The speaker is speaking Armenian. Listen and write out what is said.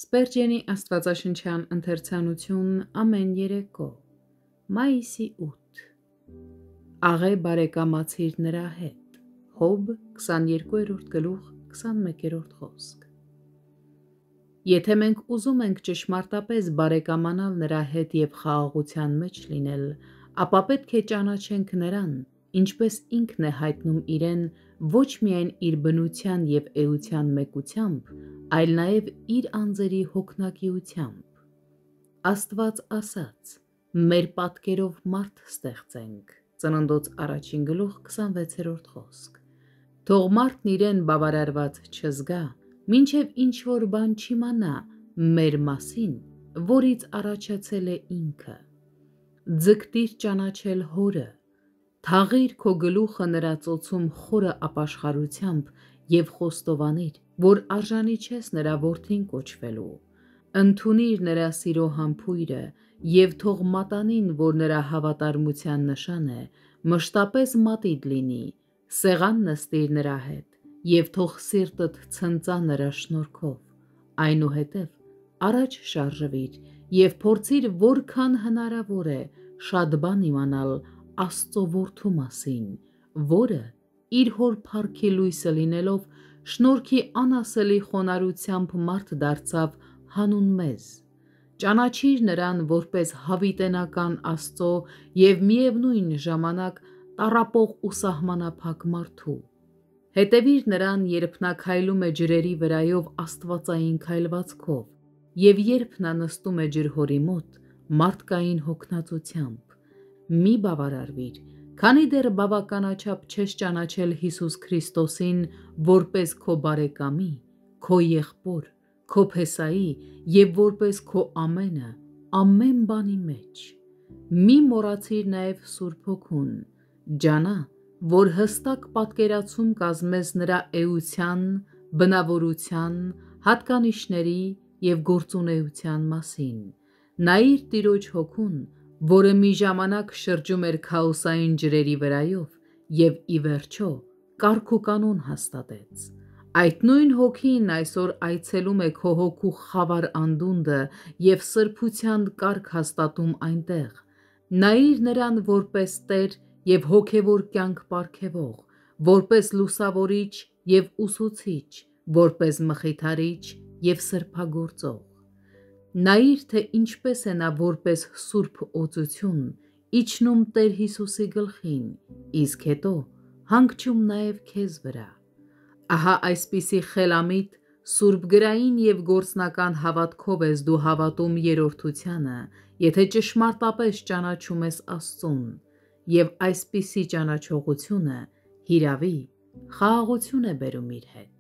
Սպերջենի աստվածաշնչյան ընթերցանություն ամեն երեկո, մայիսի 8 Աղե բարեկամացիր նրա հետ, Հոբ 22-րդ գլուխ 21-րդ խոսք։ Եթե մենք ուզում ենք ճշմարտապես բարեկամանալ նրա հետ և խաղաղության մեջ լինել, ապա պետք է ճանաչենք նրան, ինչպես ինքն է հայտնում իրեն ոչ միայն իր բնության և էության մեկությամբ, այլ նաև իր անձերի հոգնակիությամբ։ Աստված ասաց. «Մեր պատկերով մարդ ստեղծենք» Ծննդոց 1 գլուխ 26-րդ խոսք։ Թող մարդն իրեն բավարարված չզգա, մինչև ինչ-որ բան չիմանա մեր մասին, որից առաջացել է ինքը։ Ձգտիր ճանաչել հորը, թաղիր քո գլուխը նրա ծոցում խորը ապաշխարությամբ և խոստովանիր, որ արժանի չես նրա որդին կոչվելու։ Ընդունիր նրա սիրո համբույրը և թող մատանին, որ նրա հավատարմության նշան է, մշտապես մատիդ լինի, սեղան նստիր նրա հետ և թող սիրտդ ցնծա նրա շնորհքով, այնուհետև առաջ շարժվիր և փորձիր որքան հնարավոր է շատ բան իմանալ Աստծո որդու մասին, որը իր հոր փառքի լույսը լինելով, շնորհքի անասելի խոնարհությամբ մարդ դարձավ հանուն մեզ։ Ճանաչիր նրան որպես հավիտենական Աստծո և միևնույն ժամանակ տառապող ու սահմանափակ մարդու։ Հետևիր նրան, երբ նա քայլում է ջրերի վրայով աստվածային քայլվածքով, և երբ նա նստում է ջրհորի մոտ մարդկային հոգնածությամբ։ Մի բավարարվիր, քանի դեռ բավականաչափ չես ճանաչել Հիսուս Քրիստոսին որպես քո բարեկամի, քո եղբոր, քո փեսայի և որպես քո ամենը ամեն բանի մեջ։ Մի մոռացիր նաև Սուրբ Հոգուն, ջանա, որ հստակ պատկերացում կազմես նրա էության, բնավորության, հատկանիշների և գործունեության մասին։ Նայիր Տիրոջ Հոգուն, որը մի ժամանակ շրջում էր քաոսային ջրերի վրայով և ի վերջո կարգուկանոն հաստատեց։ Այդ նույն Հոգին այսօր այցելում է քո հոգու խավար անդունդը և սրբության կարգ հաստատում այնտեղ։ Նայիր նրան որպես Տեր և հոգևոր կյանք պարգևող, որպես լուսավորիչ և ուսուցիչ, որպես մխիթարիչ և սրբագործող։ Նայիր, թե ինչպես է նա որպես սուրբ օծություն իջնում Տեր Հիսուսի գլխին, իսկ հետո հանգչում նաև քեզ վրա։ Ահա այսպիսի խելամիտ, սուրբգրային և գործնական հավատքով ես դու հավատում երրորդությանը, եթե ճշմարտապես ճանաչում ես Աստծուն, և այսպիսի ճանաչողությունը հիրավի խաղաղություն է բերում իր հետ։